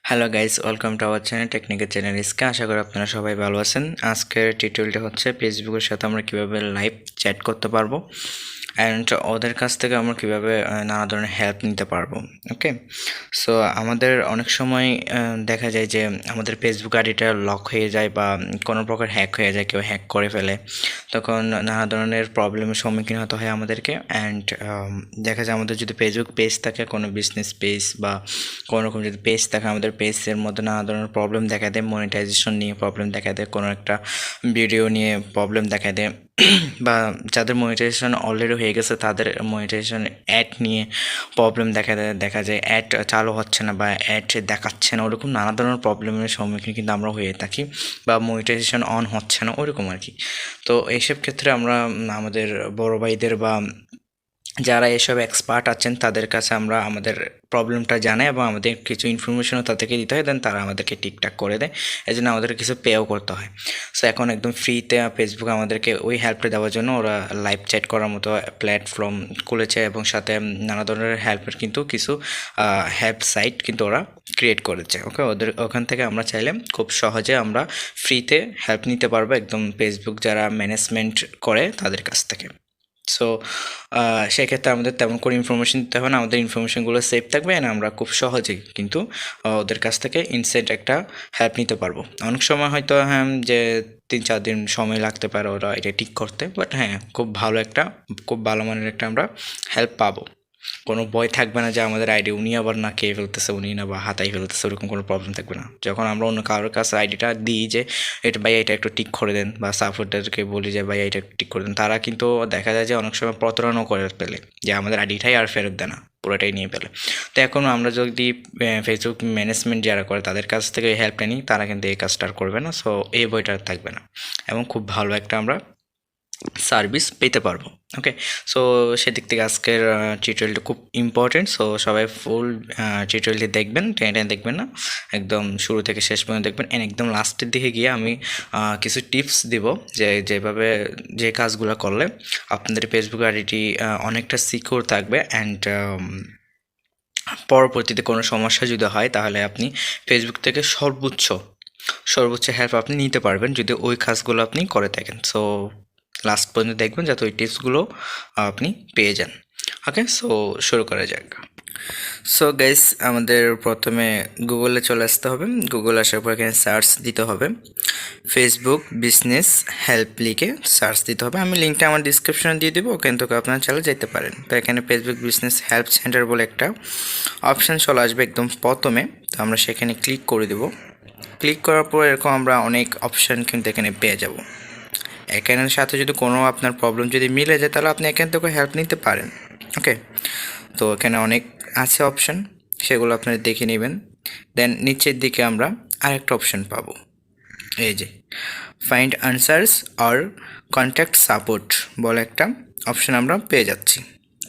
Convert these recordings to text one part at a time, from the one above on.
Hello guys, welcome to our channel technical channel ইসকে। আশা করি আপনারা সবাই ভালো আছেন। আজকের টিউটোরিয়ালটা হচ্ছে ফেসবুকের সাথে আমরা কিভাবে লাইভ চ্যাট করতে পারবো অ্যান্ড ওদের কাছ থেকে আমরা কিভাবে নানা ধরনের হেল্প নিতে পারবো। ওকে, সো আমাদের অনেক সময় দেখা যায় যে আমাদের ফেসবুক আইডিটা লক হয়ে যায় বা কোনো প্রকার হ্যাক হয়ে যায়, কেউ হ্যাক করে ফেলে। তখন নানা ধরনের প্রবলেমের সম্মুখীন হতে হয় আমাদেরকে। অ্যান্ড দেখা যায় আমাদের যদি ফেসবুক পেজ থাকে, কোনো বিজনেস পেজ বা কোনো রকম যদি পেজ থাকে, আমাদের পেজের মধ্যে নানা ধরনের প্রবলেম দেখা দেয়, মনিটাইজেশন নিয়ে প্রবলেম দেখা দেয়, কোনো একটা ভিডিও নিয়ে প্রবলেম দেখা দেয় বা যাদের মনিটাইজেশন অলরেডি হয়ে গেছে তাদের মনিটাইজেশন অ্যাড নিয়ে প্রবলেম দেখা যায় অ্যাড চালু হচ্ছে না বা অ্যাড দেখাচ্ছে না, ওরকম নানা ধরনের প্রবলেমের সম্মুখীন কিন্তু আমরা হয়ে থাকি, বা মনিটাইজেশন অন হচ্ছে না ওরকম আর কি। তো এইসব ক্ষেত্রে আমরা আমাদের বড় ভাইদের বা যারা এসব এক্সপার্ট আছেন তাদের কাছে আমরা আমাদের প্রবলেমটা জানাই এবং আমাদের কিছু ইনফরমেশনও তাদেরকে দিতে হয়, দেন তারা আমাদেরকে ঠিকঠাক করে দেয়। এই জন্য আমাদেরকে কিছু পেও করতে হয়। সো এখন একদম ফ্রিতে ফেসবুক আমাদেরকে ওই হেল্পটা দেওয়ার জন্য ওরা লাইভ চ্যাট করার মতো প্ল্যাটফর্ম খুলেছে এবং সাথে নানা ধরনের হেল্পের কিন্তু কিছু হেল্প সাইট কিন্তু ওরা ক্রিয়েট করেছে। ওকে, ওখান থেকে আমরা চাইলে খুব সহজে আমরা ফ্রিতে হেল্প নিতে পারবো একদম ফেসবুক যারা ম্যানেজমেন্ট করে তাদের কাছ থেকে। সো সেক্ষেত্রে আমাদের তেমন করে ইনফরমেশন দিতে হবে না, আমাদের ইনফরমেশনগুলো সেভ থাকবে অ্যান্ড আমরা খুব সহজেই কিন্তু ওদের কাছ থেকে ইনস্ট্যান্ট একটা হেল্প নিতে পারবো। অনেক সময় হয়তো হ্যাঁ যে 3-4 দিন সময় লাগতে পারে ওরা এটা ঠিক করতে, বাট হ্যাঁ খুব ভালো মানের একটা আমরা হেল্প পাবো। কোনো ভয় থাকবে না যে আমাদের আইডি উনি আবার না খেয়ে ফেলতেছে, উনি না বা হাতাই ফেলতেছে, ওরকম কোনো প্রবলেম থাকবে না। যখন আমরা অন্য কারোর কাছে আইডিটা দিই যে এটা ভাই এটা একটু ঠিক করে দেন, বা সাপোর্টারকে বলি যে ভাই এটা একটু ঠিক করে দেন, তারা কিন্তু দেখা যায় যে অনেক সময় প্রতারণাও করে ফেলে, যে আমাদের আইডিটাই আর ফেরত দেয় না, পুরোটাই নিয়ে ফেলে। তো এখন আমরা যদি ফেসবুক ম্যানেজমেন্ট যারা করে তাদের কাছ থেকে হেল্পটা নিই, তারা কিন্তু এই কাজটা আর করবে না। সো এই বইটা থাকবে না এবং খুব ভালো একটা আমরা সার্ভিস পেতে পারবো। ওকে, সো সেদিক থেকে আজকের টিউটোরিয়ালটা খুব ইম্পর্টেন্ট। সো সবাই ফুল টিউটোরিয়ালটি দেখবেন, টেনে টেনে দেখবেন না, একদম শুরু থেকে শেষ পর্যন্ত দেখবেন। অ্যান্ড একদম লাস্টের দিকে গিয়ে আমি কিছু টিপস দিব যে যেভাবে যে কাজগুলো করলে আপনাদের ফেসবুক আইডিটি অনেকটা সিকিউর থাকবে অ্যান্ড পরবর্তীতে কোনো সমস্যা যদি হয় তাহলে আপনি ফেসবুক থেকে সর্বোচ্চ হেল্প আপনি নিতে পারবেন যদি ওই কাজগুলো আপনি করে থাকেন। সো লাস্ট পর্যন্ত দেখবেন যাতে ওই টিপসগুলো আপনি পেয়ে যান। ওকে, সো শুরু করা যাক। সো গাইস, আমাদের প্রথমে গুগলে চলে আসতে হবে। গুগল আসার পর এখানে সার্চ দিতে হবে ফেসবুক বিজনেস হেল্প লিখে সার্চ দিতে হবে। আমি লিঙ্কটা আমার ডিসক্রিপশনে দিয়ে দেবো, ওখান থেকে আপনারা চাইলে যেতে পারেন। তো এখানে ফেসবুক বিজনেস হেল্প সেন্টার বলে একটা অপশান চলে আসবে একদম প্রথমে। তো আমরা সেখানে ক্লিক করে দেবো। ক্লিক করার পর এরকম আমরা অনেক অপশান কিন্তু এখানে পেয়ে যাব। এখানের সাথে যদি কোনো আপনার প্রবলেম যদি মিলে যায় তাহলে আপনি এখান থেকে হেল্প নিতে পারেন। ওকে, তো এখানে অনেক আছে অপশান, সেগুলো আপনারা দেখে নেবেন। দেন নিচের দিকে আমরা আরেকটা অপশান পাবো, এই যে find answers or contact support বলে একটা অপশান আমরা পেয়ে যাচ্ছি।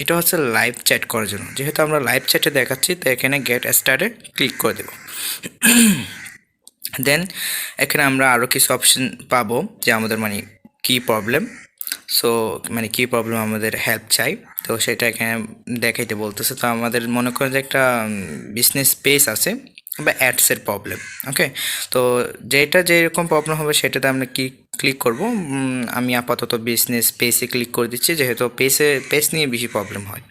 এটা হচ্ছে লাইভ চ্যাট করার জন্য, যেহেতু আমরা লাইভ চ্যাটে দেখাচ্ছি তো এখানে গেট স্টার্টে ক্লিক করে দেব। দেন এখানে আমরা আরও কিছু অপশান পাবো যে আমাদের কী প্রবলেম, সো কী প্রবলেম আমাদের হেল্প চাই, তো সেটা এখানে দেখাইতে বলতেছে। তো আমাদের মনে করেন যে একটা বিজনেস পেজ আছে বা অ্যাডসের প্রবলেম। ওকে, তো যেটা যেরকম প্রবলেম হবে সেটাতে আমরা ক্লিক করব। আমি আপাতত বিজনেস পেজে ক্লিক করে দিচ্ছি, যেহেতু পেজ নিয়ে বেশি প্রবলেম হয়।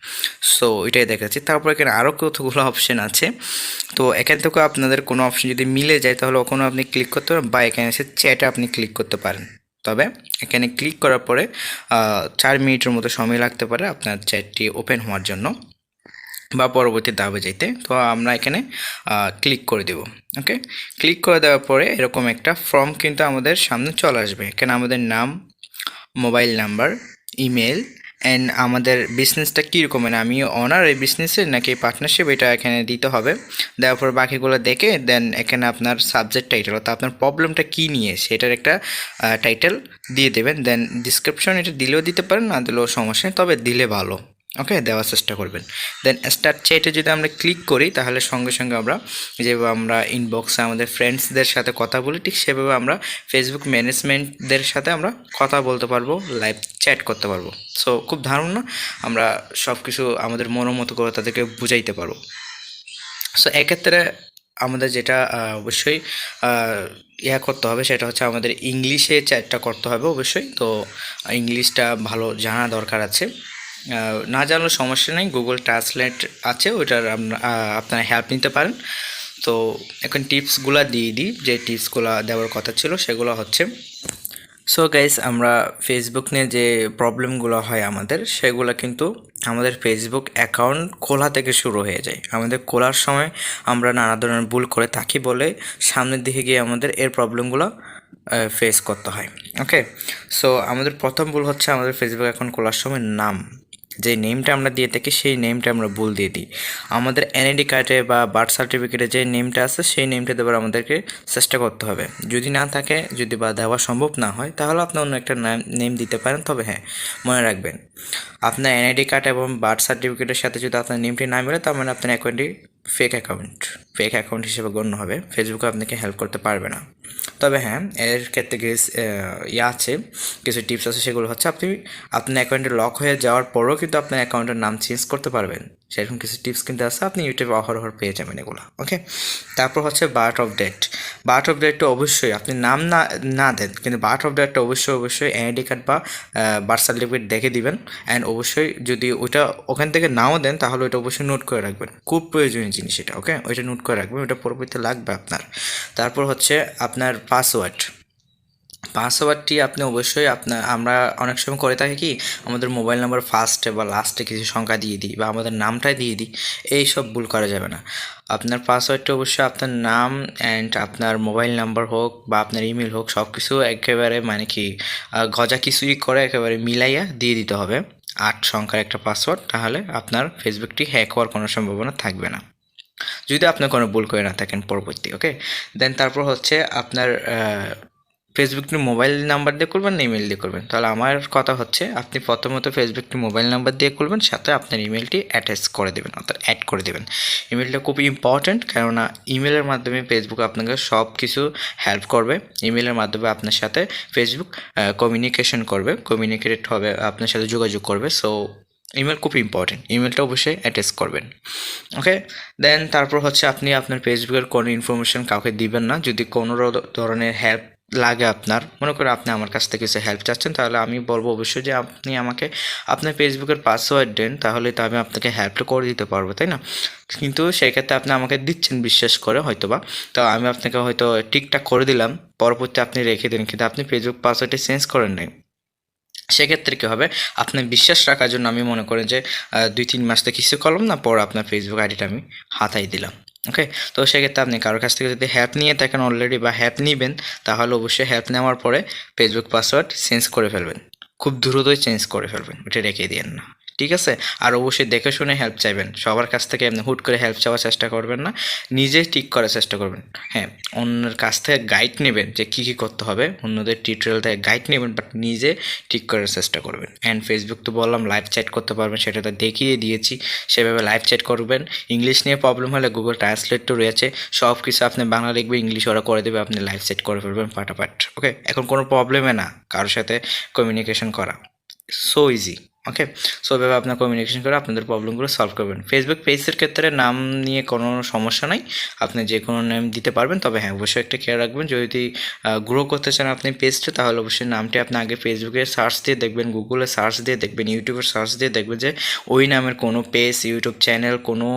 সো এটাই দেখাচ্ছি। তারপর এখানে আরও কতগুলো অপশান আছে, তো এখান থেকে আপনাদের কোনো অপশান যদি মিলে যায় তাহলে ওখানে আপনি ক্লিক করতে পারেন, বা এখানে এসে চ্যাটে আপনি ক্লিক করতে পারেন। তবে এখানে ক্লিক করার পরে 4 মিনিটের মতো সময় লাগতে পারে আপনার চ্যাটটি ওপেন হওয়ার জন্য বা পরবর্তী ধাপে যেতে। তো আমরা এখানে ক্লিক করে দেব। ওকে, ক্লিক করে দেওয়ার পরে এরকম একটা ফর্ম কিন্তু আমাদের সামনে চলে আসবে। এখানে আমাদের নাম, মোবাইল নাম্বার, ইমেল অ্যান্ড আমাদের বিজনেসটা কীরকম, আমি ওনার এই বিজনেসের নাকি পার্টনারশিপ, এটা এখানে দিতে হবে। দেওয়ার পর বাকিগুলো দেখে দেন এখানে আপনার সাবজেক্ট টাইটেল অর্থাৎ আপনার প্রবলেমটা কী নিয়ে সেটার একটা টাইটেল দিয়ে দেবেন। দেন ডিসক্রিপশন এটা দিলেও দিতে পারেন, না দিলেও সমস্যা নেই, তবে দিলে ভালো। ওকে, দেওয়ার চেষ্টা করবেন। দেন স্টার্ট চ্যাটে যদি আমরা ক্লিক করি তাহলে সঙ্গে সঙ্গে আমরা যেভাবে আমরা ইনবক্সে আমাদের ফ্রেন্ডসদের সাথে কথা বলি, ঠিক সেভাবে আমরা ফেসবুক ম্যানেজমেন্টদের সাথে আমরা কথা বলতে পারবো, লাইভ চ্যাট করতে পারবো। সো খুব দারুণ না, আমরা সব কিছু আমাদের মতো করে তাদেরকে বুঝাইতে পারবো। সো এক্ষেত্রে আমাদের যেটা অবশ্যই ইয়া করতে হবে সেটা হচ্ছে আমাদের ইংলিশে চ্যাটটা করতে হবে অবশ্যই। তো ইংলিশটা ভালো জানা দরকার আছে। না জানলে সমস্যা নেই, গুগল ট্রান্সলেট আছে, ওইটার আপনারা হেল্প নিতে পারেন। তো এখন টিপসগুলো দিয়ে দিই, যে টিপসগুলো দেওয়ার কথা ছিল সেগুলো হচ্ছে, সো গাইস আমরা ফেসবুক নিয়ে যে প্রবলেমগুলো হয় আমাদের, সেগুলো কিন্তু আমাদের ফেসবুক অ্যাকাউন্ট খোলা থেকে শুরু হয়ে যায়। আমাদের খোলার সময় আমরা নানা ধরনের ভুল করে থাকি বলে সামনের দিকে গিয়ে আমাদের এর প্রবলেমগুলো ফেস করতে হয়। ওকে, সো আমাদের প্রথম ভুল হচ্ছে আমাদের ফেসবুক অ্যাকাউন্ট খোলার সময় নাম, যে নেমটা আমরা দিয়ে থাকি সেই নেমটা আমরা ভুল দিয়ে দিই। আমাদের এনআইডি কার্ডে বা বার্থ সার্টিফিকেটে যে নেমটা আছে সেই নেমটা দেওয়ার আমাদেরকে চেষ্টা করতে হবে। যদি না থাকে, যদি বা দেওয়া সম্ভব না হয়, তাহলে আপনি অন্য একটা নেম দিতে পারেন। তবে হ্যাঁ, মনে রাখবেন, আপনার এনআইডি কার্ড এবং বার্থ সার্টিফিকেটের সাথে যদি আপনার নেমটি না মেলে, তার মানে আপনার অ্যাকাউন্টটি ফেক অ্যাকাউন্ট হিসেবে গণ্য হবে, ফেসবুকে আপনাকে হেল্প করতে পারবে না। তবে হ্যাঁ, এর ক্ষেত্রে আছে, কিছু টিপস আছে, সেগুলো হচ্ছে আপনার অ্যাকাউন্টে লক হয়ে যাওয়ার পরেও কিন্তু আপনার অ্যাকাউন্টের নাম চেঞ্জ করতে পারবেন। সেরকম কিছু টিপস কিন্তু আছে, আপনি ইউটিউবে অহরহ পেয়ে যাবেন এগুলো। ওকে, তারপর হচ্ছে বার্থ অফ ডেটটা অবশ্যই আপনি নাম না দেন, কিন্তু বার্থ অফ ডেটটা অবশ্যই এনআইডি কার্ড বা বার্থ সার্টিফিকেট দেখে দিবেন। অ্যান্ড অবশ্যই যদি ওইটা ওখান থেকে নাও দেন, তাহলে ওইটা অবশ্যই নোট করে রাখবেন, খুব প্রয়োজনীয় জিনিস এটা। ওকে, ওইটা নোট করে রাখবেন, ওইটা পরবর্তীতে লাগবে আপনার। তারপর হচ্ছে আপনার পাসওয়ার্ডটি আপনি অবশ্যই আমরা অনেক সময় করে থাকি কি, আমাদের মোবাইল নাম্বার ফার্স্টে বা লাস্টে কিছু সংখ্যা দিয়ে দিই, বা আমাদের নামটাই দিয়ে দিই। এই সব ভুল করা যাবে না। আপনার পাসওয়ার্ডটা অবশ্যই আপনার নাম অ্যান্ড আপনার মোবাইল নাম্বার হোক বা আপনার ইমেল হোক, সব কিছু একেবারে মানে কি গজা কিছুই করে একেবারে মিলাইয়া দিয়ে দিতে হবে। 8 সংখ্যার একটা পাসওয়ার্ড, তাহলে আপনার ফেসবুকটি হ্যাক হওয়ার কোনো সম্ভাবনা থাকবে না, যদি আপনি কোনো ভুল করে না থাকেন পরবর্তী। ওকে, দেন তারপর হচ্ছে আপনার ফেসবুকটি মোবাইল নাম্বার দিয়ে করবেন না ইমেল দিয়ে করবেন। তাহলে আমার কথা হচ্ছে, আপনি প্রথমত ফেসবুকটি মোবাইল নাম্বার দিয়ে করবেন, সাথে আপনার ইমেলটি অ্যাটাচ করে দেবেন, অর্থাৎ অ্যাড করে দেবেন। ইমেলটা খুব ইম্পর্ট্যান্ট, কেননা ইমেলের মাধ্যমে ফেসবুক আপনাকে সব কিছু হেল্প করবে। ইমেলের মাধ্যমে আপনার সাথে ফেসবুক কমিউনিকেট হবে, আপনার সাথে যোগাযোগ করবে। সো ইমেল খুব ইম্পর্টেন্ট, ইমেলটা অবশ্যই অ্যাটাচ করবেন। ওকে, দেন তারপর হচ্ছে আপনি আপনার ফেসবুকের কোনো ইনফরমেশন কাউকে দিবেন না। যদি কোনো ধরনের হেল্প লাগে, আপনার মনে করেন আপনি আমার কাছ থেকে কিছু হেল্প চাচ্ছেন, তাহলে আমি বলবো অবশ্যই যে আপনি আমাকে আপনার ফেসবুকের পাসওয়ার্ড দেন, তাহলে তো আমি আপনাকে হেল্পটা করে দিতে পারবো, তাই না? কিন্তু সেই ক্ষেত্রে আপনি আমাকে দিচ্ছেন বিশ্বাস করে হয়তোবা, তো আমি আপনাকে হয়তো ঠিকঠাক করে দিলাম, পরবর্তী আপনি রেখে দিন, কিন্তু আপনি ফেসবুক পাসওয়ার্ডটি চেঞ্জ করেন নাই। সেক্ষেত্রে কী হবে, আপনার বিশ্বাস রাখার জন্য আমি মনে করি যে 2-3 মাস তো কিছু করলাম না, পর আপনার ফেসবুক আইডিটা আমি হাতাই দিলাম। ওকে, তো সেক্ষেত্রে আপনি কারোর কাছ থেকে যদি হেল্প নিয়ে থাকেন অলরেডি বা হেল্প নেবেন, তাহলে অবশ্যই হেল্প নেওয়ার পরে ফেসবুক পাসওয়ার্ড চেঞ্জ করে ফেলবেন, খুব দ্রুতই চেঞ্জ করে ফেলবেন, ওটা রেখে দিয়েন না, ঠিক আছে? আর অবশ্যই দেখে শুনে হেল্প চাইবেন, সবার কাছ থেকে আপনি হুট করে হেল্প চাওয়ার চেষ্টা করবেন না, নিজে ঠিক করার চেষ্টা করবেন। হ্যাঁ, অন্যের কাছ থেকে গাইড নেবেন যে কী কী করতে হবে, অন্যদের টিউটোরিয়াল থেকে গাইড নেবেন, বাট নিজে ঠিক করার চেষ্টা করবেন। অ্যান্ড ফেসবুক তো বললাম লাইভ চ্যাট করতে পারবেন, সেটা তো দেখিয়ে দিয়েছি, সেভাবে লাইভ চ্যাট করবেন। ইংলিশ নিয়ে প্রবলেম হলে গুগল ট্রান্সলেট তো রয়েছে, সব কিছু আপনি বাংলা লিখবে, ইংলিশ ওরা করে দেবে, আপনি লাইভ চ্যাট করে ফেলবেন ফাটাফাট। ওকে, এখন কোনো প্রবলেমে না কারোর সাথে কমিউনিকেশন করা, সো ইজি। ওকে, সো এভাবে আপনার কমিউনিকেশন করে আপনাদের প্রবলেমগুলো সলভ করবেন। ফেসবুক পেজের ক্ষেত্রে নাম নিয়ে কোনো সমস্যা নাই, আপনি যে কোনো নেম দিতে পারবেন। তবে হ্যাঁ, অবশ্যই একটা খেয়াল রাখবেন, যদি গ্রো করতে চান আপনি পেজটা, তাহলে অবশ্যই নামটি আপনি আগে ফেসবুকে সার্চ দিয়ে দেখবেন, গুগলে সার্চ দিয়ে দেখবেন, ইউটিউবে সার্চ দিয়ে দেখবেন যে ওই নামের কোনো পেজ, ইউটিউব চ্যানেল কোনো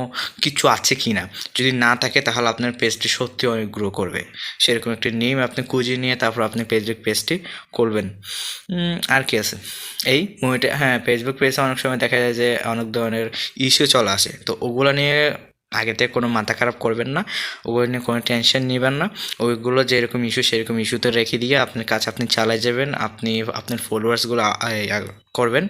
কিছু আছে কি না। যদি না থাকে, তাহলে আপনার পেজটি সত্যি অনেক গ্রো করবে। সেরকম একটি নেম আপনি খুঁজে নিয়ে তারপর আপনি ফেসবুক পেজটি করবেন। আর কি আছে, এই মুভিটা, হ্যাঁ, ফেসবুক পেজে অনেক সময় দেখা যায় যে অনেক ধরনের ইস্যু চলে আসে, তো ওগুলো নিয়ে আগে থেকে কোনো মাথা খারাপ করবেন না, ওগুলো নিয়ে কোনো টেনশন নেবেন না। ওইগুলো যেরকম ইস্যু সেরকম ইস্যুতে রেখে দিয়ে আপনার কাজ আপনি চালিয়ে যাবেন, আপনি আপনার ফলোয়ার্সগুলো করবেন,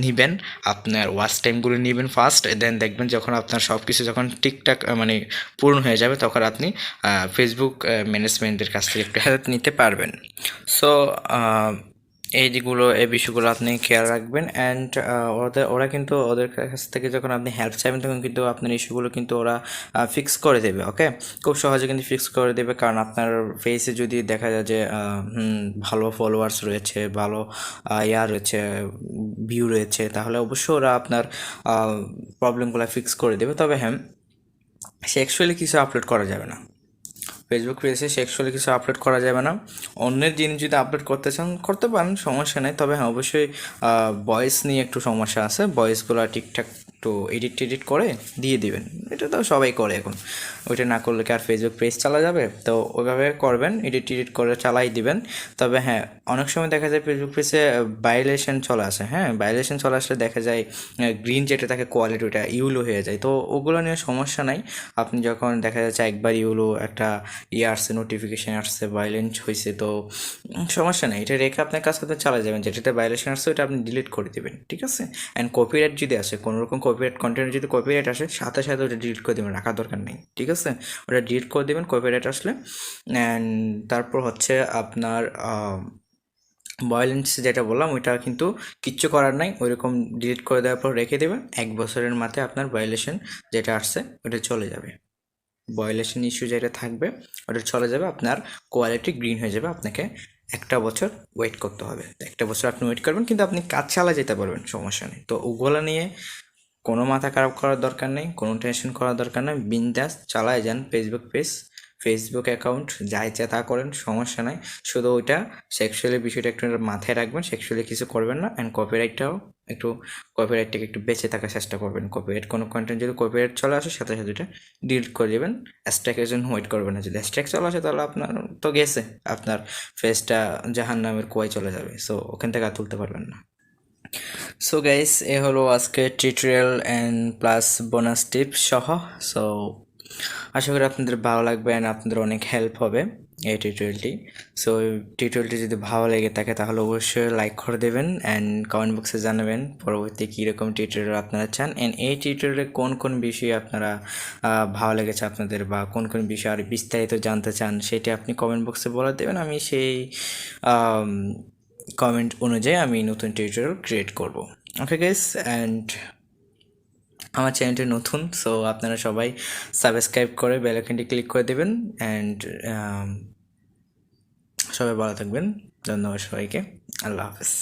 নিবেন, আপনার ওয়াচ টাইমগুলো নেবেন ফার্স্ট, দেন দেখবেন যখন আপনার সব কিছু যখন ঠিকঠাক মানে পূর্ণ হয়ে যাবে, তখন আপনি ফেসবুক ম্যানেজমেন্টের কাছ থেকে একটু হেল্প নিতে পারবেন। সো এই বিষয়গুলো আপনি খেয়াল রাখবেন। অ্যান্ড ওরা কিন্তু ওদের কাছ থেকে যখন আপনি হেল্প চাইবেন, তখন কিন্তু আপনার ইস্যুগুলো কিন্তু ওরা ফিক্স করে দেবে। ওকে, খুব সহজে কিন্তু ফিক্স করে দেবে, কারণ আপনার ফেসে যদি দেখা যায় যে ভালো ফলোয়ার্স রয়েছে, ভালো রয়েছে, ভিউ রয়েছে, তাহলে অবশ্যই ওরা আপনার প্রবলেমগুলো ফিক্স করে দেবে। তবে হ্যাঁ, সেক্সুয়ালি কিছু আপলোড করা যাবে না। ফেসবুক পেজে সেক্সুয়ালি কিছু আপলোড করা যাবে না। অন্যের জিনিস যদি আপলোড করতে চান করতে পারেন, সমস্যা নেই। তবে হ্যাঁ, অবশ্যই ভয়েস নিয়ে একটু সমস্যা আছে। ভয়েসগুলো ঠিকঠাক একটু এডিট টেডিট করে দিয়ে দিবেন। এটা তো সবাই করে এখন। ওইটা না করলে কি আর ফেসবুক পেজ চালা যাবে? তো ওইভাবে করবেন, এডিট টেডিট করে চালাই দিবেন। তবে হ্যাঁ, অনেক সময় দেখা যায় ফেসবুক পেজে ভায়োলেশন চলে আসে। হ্যাঁ, ভায়োলেশন চলে আসলে দেখা যায় গ্রিন যেটা থাকে কোয়ালিটি ওটা ইউলো হয়ে যায়। তো ওগুলো নিয়ে সমস্যা নাই। আপনি যখন দেখা যাচ্ছে একবার ইউলো একটা আসছে, নোটিফিকেশান আসছে, ভায়োলেন্স হয়েছে, তো সমস্যা নেই। এটা রেখে আপনার কাজ করতে চালা যাবেন। যেটাতে ভায়োলেশন আসছে ওটা আপনি ডিলিট করে দেবেন, ঠিক আছে? অ্যান্ড কপিরাইট যদি আসে, কোনো রকম কপিরাইট কন্টেন্ট যদি কপিরাইট আসে, সাথে সাথে ওটা ডিলিট করে দেবেন, রাখার দরকার নেই, ঠিক আছে? ওটা ডিলিট করে দেবেন কপিরাইট আসলে। অ্যান্ড তারপর হচ্ছে আপনার ভায়োলেন্স যেটা বললাম ওইটা কিন্তু কিচ্ছু করার নাই, ওইরকম ডিলিট করে দেওয়ার পর রেখে দেবেন। 1 বছরের মাথায় আপনার ভায়োলেশন যেটা আসছে ওটা চলে যাবে। ভায়োলেশন ইস্যু যেটা থাকবে ওটা চলে যাবে, আপনার কোয়ালিটি গ্রিন হয়ে যাবে। আপনাকে 1 বছর ওয়েট করতে হবে। 1 বছর আপনি ওয়েট করবেন, কিন্তু আপনি কাজ চালা যেতে পারবেন, সমস্যা নেই। তো ওগুলো নিয়ে কোনো মাথা খারাপ করার দরকার নেই, কোনো টেনশন করার দরকার নেই। বিন্দাস চালায় যান ফেসবুক পেজ, ফেসবুক অ্যাকাউন্ট, যা ইচ্ছা তা করেন, সমস্যা নাই। শুধু ওইটা সেক্সুয়ালি বিষয়টা একটু মাথায় রাখবেন, সেক্সুয়ালি কিছু করবেন না। অ্যান্ড কপিরাইটটাও একটু, কপিরাইট থেকে একটু বেঁচে থাকার চেষ্টা করবেন। কপিরাইট কোনো কন্টেন্ট যদি কপিরাইট চলে আসে, সাথে সাথে এটা ডিলিট করে দেবেন। স্ট্রাইকের জন্য ওয়েট করবেন না। যদি স্ট্রাইক চলে আসে তাহলে আপনার তো গেছে, আপনার ফেসটা জাহান্নামের কুয়ায় চলে যাবে। সো ওখান থেকে আর তুলতে পারবেন না। সো গাইস, এ হলো আজকে tutorial and plus bonus tips সহ। সো আশা করি আপনাদের ভালো লাগবে অ্যান্ড আপনাদের অনেক হেল্প হবে এই টিউটোরিয়ালটি। সো টিউটোরিয়ালটি যদি ভালো লেগে থাকে তাহলে অবশ্যই লাইক করে দেবেন অ্যান্ড কমেন্ট বক্সে জানাবেন পরবর্তী কীরকম টিউটোরিয়াল আপনারা চান, অ্যান্ড এই টিউটোরিয়ালে কোন কোন বিষয়ে আপনারা ভালো লেগেছে আপনাদের, বা কোন কোন বিষয়ে আর বিস্তারিত জানতে চান, সেটি আপনি কমেন্ট বক্সে বলে দেবেন। আমি সেই কমেন্ট অনুযায়ী আমি নতুন টিউটোরিয়াল ক্রিয়েট করব। ওকে গাইস, অ্যান্ড আমার চ্যানেলটি নতুন, সো আপনারা সবাই সাবস্ক্রাইব করে বেল আইকনটি ক্লিক করে দেবেন। অ্যান্ড সবাই ভালো থাকবেন। ধন্যবাদ সবাইকে। আল্লাহ হাফেজ।